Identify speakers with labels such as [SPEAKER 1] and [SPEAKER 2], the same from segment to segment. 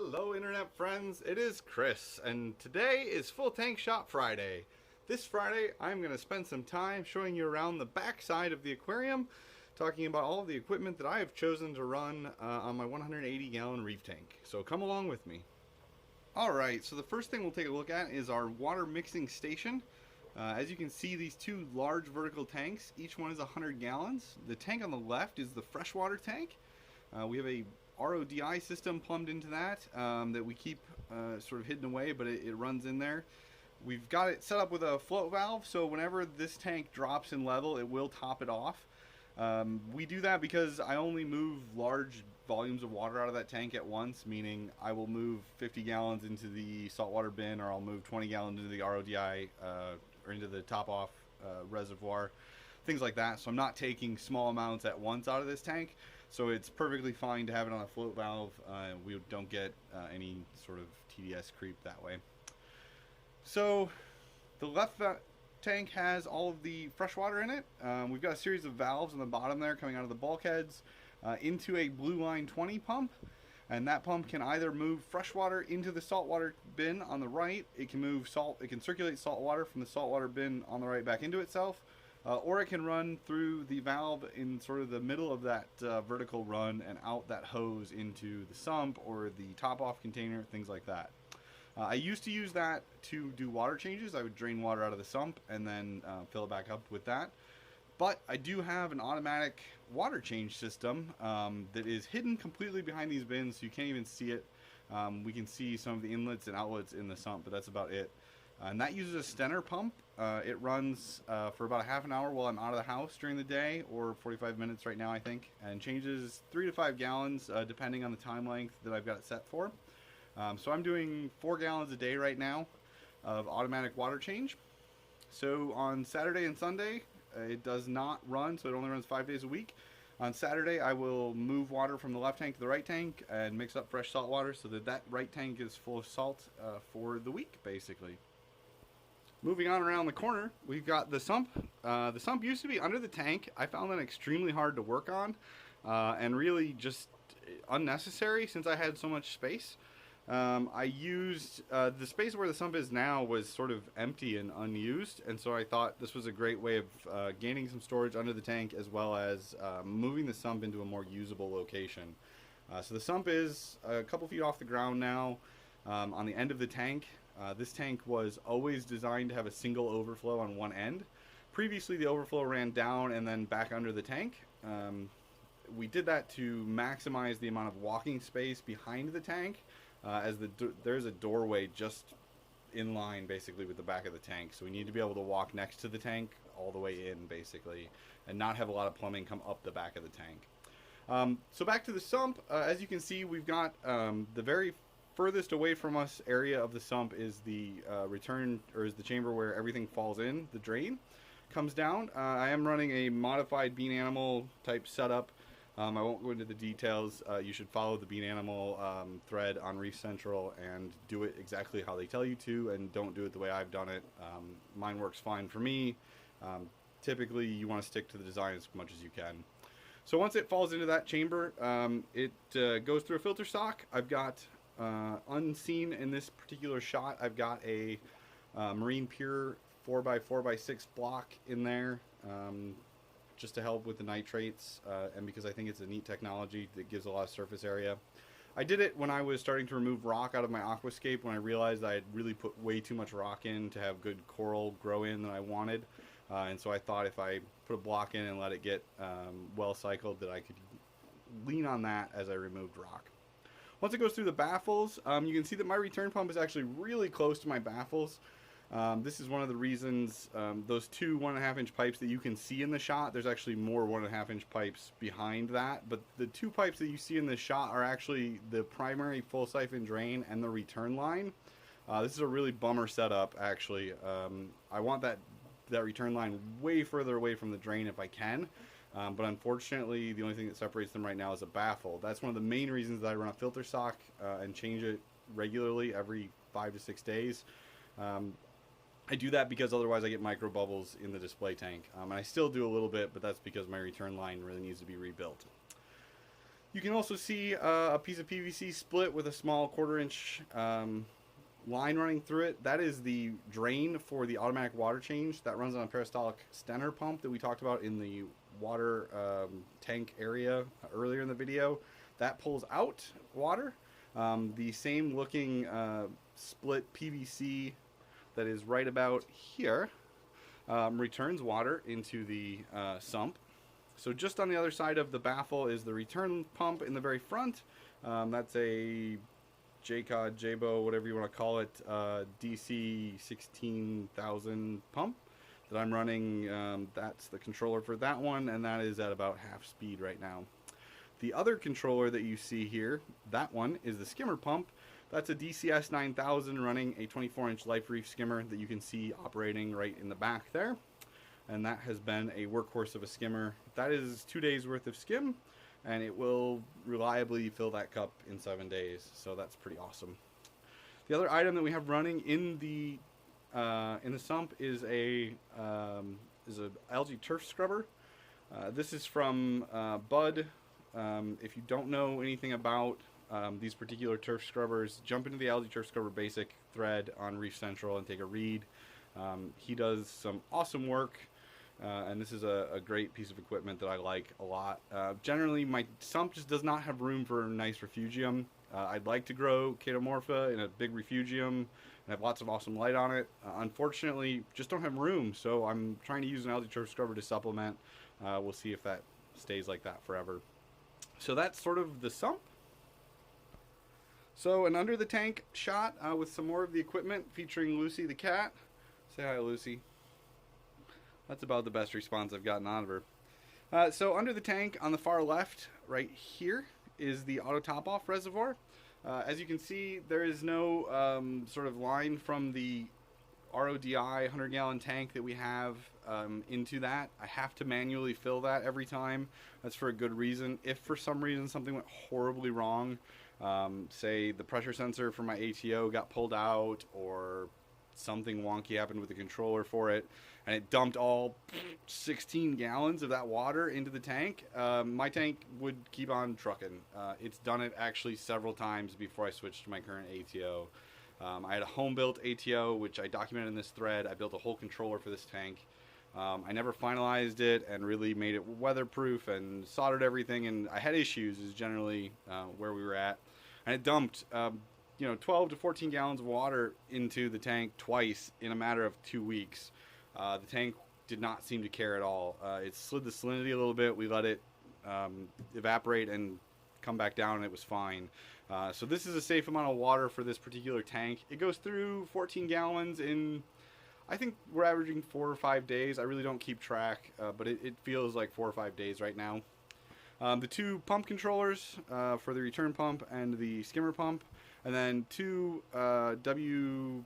[SPEAKER 1] Hello internet friends, it is Chris, and today is Full Tank Shop Friday. This Friday I'm going to spend some time showing you around the back side of the aquarium, talking about all of the equipment that I have chosen to run on my 180 gallon reef tank. So come along with me. Alright, so the first thing we'll take a look at is our water mixing station. As you can see, these two large vertical tanks, each one is 100 gallons. The tank on the left is the freshwater tank. We have a RODI system plumbed into that that we keep sort of hidden away, but it runs in there. We've got it set up with a float valve, so whenever this tank drops in level, it will top it off. We do that because I only move large volumes of water out of that tank at once, meaning I will move 50 gallons into the saltwater bin, or I'll move 20 gallons into the RODI or into the top off reservoir, things like that. So I'm not taking small amounts at once out of this tank. So it's perfectly fine to have it on a float valve. We don't get any sort of TDS creep that way. So the left tank has all of the fresh water in it. We've got a series of valves on the bottom there coming out of the bulkheads into a Blue Line 20 pump. And that pump can either move fresh water into the saltwater bin on the right. It can move it can circulate salt water from the saltwater bin on the right back into itself. Or it can run through the valve in sort of the middle of that vertical run and out that hose into the sump or the top off container, things like that. I used to use that to do water changes. I would drain water out of the sump and then fill it back up with that. But I do have an automatic water change system that is hidden completely behind these bins, so you can't even see it. We can see some of the inlets and outlets in the sump, but that's about it. And that uses a Stenner pump. It runs for about a half an hour while I'm out of the house during the day, or 45 minutes right now I think, and changes 3 to 5 gallons depending on the time length that I've got it set for. So I'm doing 4 gallons a day right now of automatic water change. So on Saturday and Sunday it does not run, so it only runs 5 days a week. On Saturday I will move water from the left tank to the right tank and mix up fresh salt water so that right tank is full of salt for the week basically. Moving on around the corner, we've got the sump. The sump used to be under the tank. I found that extremely hard to work on and really just unnecessary since I had so much space. I used the space where the sump is now was sort of empty and unused, and so I thought this was a great way of gaining some storage under the tank as well as moving the sump into a more usable location. So the sump is a couple feet off the ground now on the end of the tank. This tank was always designed to have a single overflow on one end. Previously, the overflow ran down and then back under the tank. We did that to maximize the amount of walking space behind the tank, as there's a doorway just in line basically with the back of the tank. So we need to be able to walk next to the tank all the way in basically and not have a lot of plumbing come up the back of the tank. So back to the sump, as you can see, we've got the very furthest away from us area of the sump is the is the chamber where everything falls in. The drain comes down. I am running a modified bean animal type setup. I won't go into the details. You should follow the bean animal thread on Reef Central and do it exactly how they tell you to, and don't do it the way I've done it. Mine works fine for me. Typically you want to stick to the design as much as you can. So once it falls into that chamber, it goes through a filter sock. I've got unseen in this particular shot, I've got a Marine Pure 4x4x6 block in there just to help with the nitrates and because I think it's a neat technology that gives a lot of surface area. I did it when I was starting to remove rock out of my aquascape, when I realized I had really put way too much rock in to have good coral grow in that I wanted, and so I thought if I put a block in and let it get well cycled that I could lean on that as I removed rock. Once it goes through the baffles, you can see that my return pump is actually really close to my baffles. This is one of the reasons those two 1.5 inch pipes that you can see in the shot, there's actually more 1.5 inch pipes behind that, but the two pipes that you see in this shot are actually the primary full siphon drain and the return line. This is a really bummer setup actually. I want that return line way further away from the drain if I can. But unfortunately, the only thing that separates them right now is a baffle. That's one of the main reasons that I run a filter sock and change it regularly every 5 to 6 days. I do that because otherwise I get micro bubbles in the display tank. And I still do a little bit, but that's because my return line really needs to be rebuilt. You can also see a piece of PVC split with a small 1/4 inch line running through it. That is the drain for the automatic water change that runs on a peristaltic Stenner pump that we talked about in the water tank area earlier in the video. That pulls out water. The same looking split PVC that is right about here returns water into the sump. So just on the other side of the baffle is the return pump in the very front. That's a JCOD, JBO, whatever you want to call it, DC 16,000 pump that I'm running. That's the controller for that one, and that is at about half speed right now. The other controller that you see here, that one is the skimmer pump. That's a DCS 9000 running a 24-inch life reef skimmer that you can see operating right in the back there. And that has been a workhorse of a skimmer. That is 2 days worth of skim, and it will reliably fill that cup in 7 days. So that's pretty awesome. The other item that we have running in the sump is a algae turf scrubber. This is from Bud. If you don't know anything about these particular turf scrubbers, jump into the algae turf scrubber basic thread on Reef Central and take a read. He does some awesome work. And this is a great piece of equipment that I like a lot. Generally, my sump just does not have room for a nice refugium. I'd like to grow Chaetomorpha in a big refugium and have lots of awesome light on it. Unfortunately, just don't have room, so I'm trying to use an algae turf scrubber to supplement. We'll see if that stays like that forever. So that's sort of the sump. So an under the tank shot with some more of the equipment featuring Lucy the cat. Say hi, Lucy. That's about the best response I've gotten out of her. So under the tank on the far left, right here, is the auto top-off reservoir. As you can see, there is no sort of line from the RODI 100-gallon tank that we have into that. I have to manually fill that every time. That's for a good reason. If for some reason something went horribly wrong, say the pressure sensor for my ATO got pulled out, or something wonky happened with the controller for it, and it dumped all 16 gallons of that water into the tank, my tank would keep on trucking. It's done it actually several times before I switched to my current ATO. I had a home-built ATO, which I documented in this thread. I built a whole controller for this tank. I never finalized it and really made it weatherproof and soldered everything, and I had issues is generally where we were at. And it dumped 12 to 14 gallons of water into the tank twice in a matter of 2 weeks. The tank did not seem to care at all. It slid the salinity a little bit. We let it evaporate and come back down, and it was fine. So this is a safe amount of water for this particular tank. It goes through 14 gallons in, I think we're averaging 4 or 5 days. I really don't keep track, but it feels like 4 or 5 days right now. The two pump controllers for the return pump and the skimmer pump, and then two WP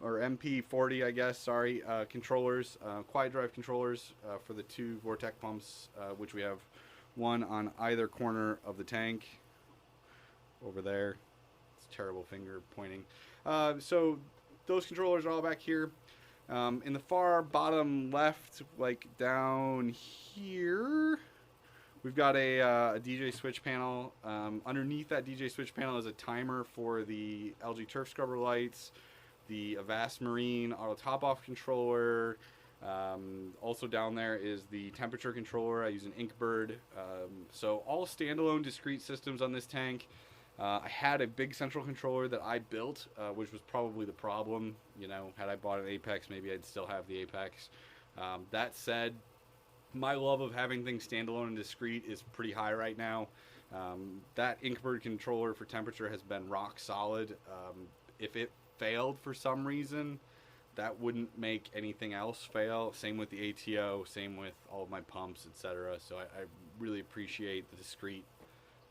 [SPEAKER 1] or MP40, I guess, sorry, controllers, quiet drive controllers for the two Vortec pumps, which we have one on either corner of the tank over there. It's a terrible finger pointing. So those controllers are all back here. In the far bottom left, like down here, we've got a DJ switch panel. Underneath that DJ switch panel is a timer for the algae turf scrubber lights, the Avast Marine auto top-off controller. Also down there is the temperature controller. I use an Inkbird. So all standalone discrete systems on this tank. I had a big central controller that I built, which was probably the problem. Had I bought an Apex, maybe I'd still have the Apex. That said, my love of having things standalone and discrete is pretty high right now. That Inkbird controller for temperature has been rock solid. If it failed for some reason, that wouldn't make anything else fail. Same with the ATO, same with all of my pumps, etc. So I really appreciate the discrete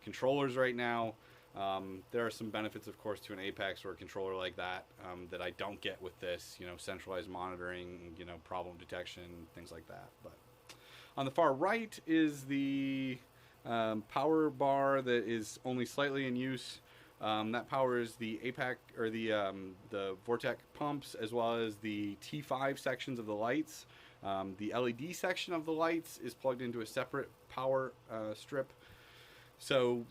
[SPEAKER 1] controllers right now. There are some benefits, of course, to an Apex or a controller like that that I don't get with this, centralized monitoring, problem detection, things like that. But on the far right is the power bar that is only slightly in use. That powers the APAC or the Vortec pumps, as well as the T5 sections of the lights. The LED section of the lights is plugged into a separate power strip. So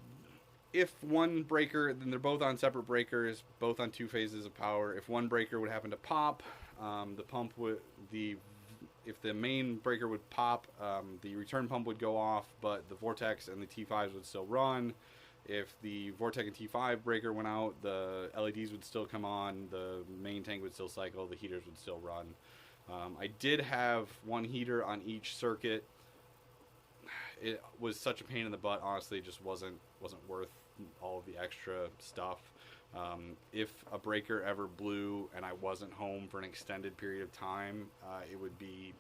[SPEAKER 1] if one breaker, then they're both on separate breakers, both on 2 phases of power. If one breaker would happen to pop, the pump would, if the main breaker would pop, the return pump would go off, but the Vortex and the T5s would still run. If the Vortex and T5 breaker went out, the LEDs would still come on, the main tank would still cycle, the heaters would still run. I did have one heater on each circuit. It was such a pain in the butt, honestly. It just wasn't worth all of the extra stuff. If a breaker ever blew and I wasn't home for an extended period of time, it would be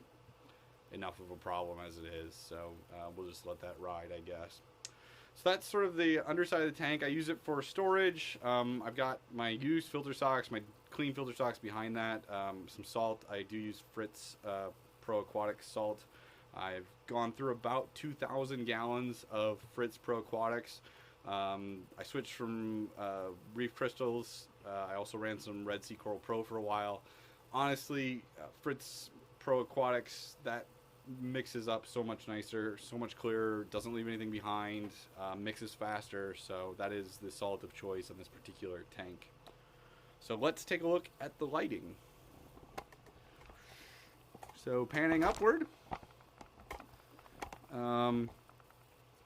[SPEAKER 1] enough of a problem as it is. So we'll just let that ride, I guess. So that's sort of the underside of the tank. I use it for storage. I've got my used filter socks, my clean filter socks behind that. Some salt. I do use Fritz Pro Aquatic salt. I've gone through about 2,000 gallons of Fritz Pro Aquatics. I switched from Reef Crystals. I also ran some Red Sea Coral Pro for a while. Honestly, Fritz Pro Aquatics, that mixes up so much nicer, so much clearer, doesn't leave anything behind, mixes faster, so that is the salt of choice on this particular tank. So let's take a look at the lighting. So panning upward.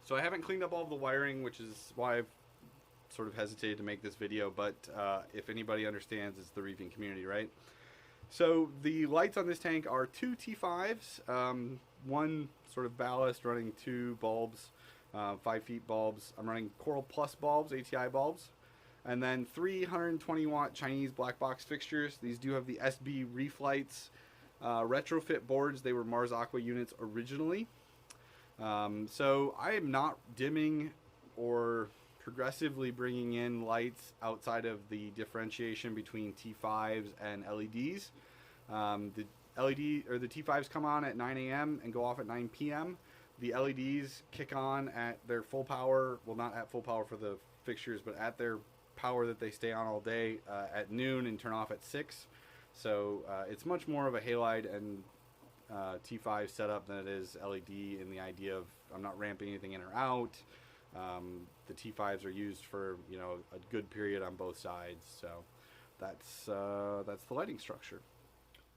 [SPEAKER 1] So I haven't cleaned up all of the wiring, which is why I've sort of hesitated to make this video, but if anybody understands, it's the reefing community, right? So the lights on this tank are 2 T5s, one sort of ballast running 2 bulbs, 5 feet bulbs. I'm running Coral Plus bulbs, ATI bulbs, and then 320 watt Chinese black box fixtures. These do have the SB reef lights, retrofit boards. They were Mars Aqua units originally. So I am not dimming or progressively bringing in lights outside of the differentiation between T5s and LEDs. The LED or the T5s come on at 9 a.m. and go off at 9 p.m. The LEDs kick on at their full power, well, not at full power for the fixtures, but at their power that they stay on all day at noon and turn off at 6. So it's much more of a halide and T5 setup than it is LED in the idea of I'm not ramping anything in or out. The T5s are used for, you know, a good period on both sides. So that's the lighting structure.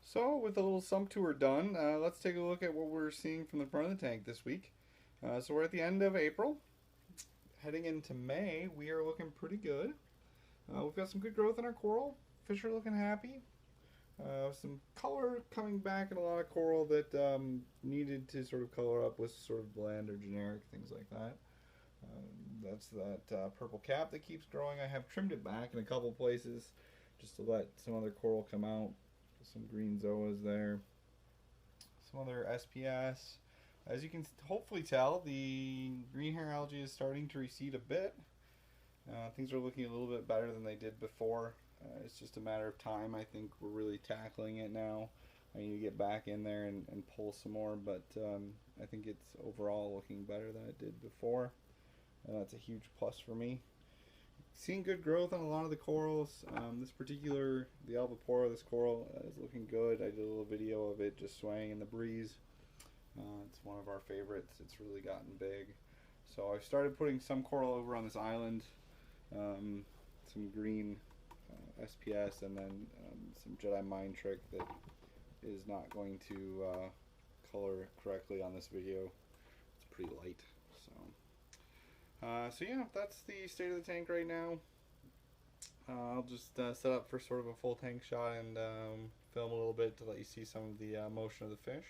[SPEAKER 1] So with the little sump tour done, let's take a look at what we're seeing from the front of the tank this week. So we're at the end of April. Heading into May, we are looking pretty good. We've got some good growth in our coral. Fish are looking happy. Some color coming back in a lot of coral that needed to sort of color up with sort of blend or generic, things like that. That's that purple cap that keeps growing. I have trimmed it back in a couple places just to let some other coral come out. Some green zoas there. Some other SPS. As you can hopefully tell, the green hair algae is starting to recede a bit. Things are looking a little bit better than they did before. It's just a matter of time. I think we're really tackling it now. I need to get back in there and pull some more, but I think it's overall looking better than it did before. That's a huge plus for me. Seeing good growth on a lot of the corals. This particular, the albopora, this coral is looking good. I did a little video of it just swaying in the breeze. It's one of our favorites. It's really gotten big. So I've started putting some coral over on this island. Some green SPS and then some Jedi Mind Trick that is not going to color correctly on this video. It's pretty light. So yeah, that's the state of the tank right now. I'll just set up for sort of a full tank shot and film a little bit to let you see some of the motion of the fish.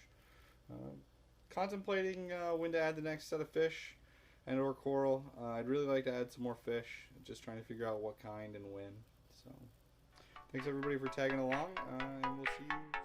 [SPEAKER 1] Contemplating when to add the next set of fish and or coral. I'd really like to add some more fish. Just trying to figure out what kind and when. So thanks everybody for tagging along, and we'll see you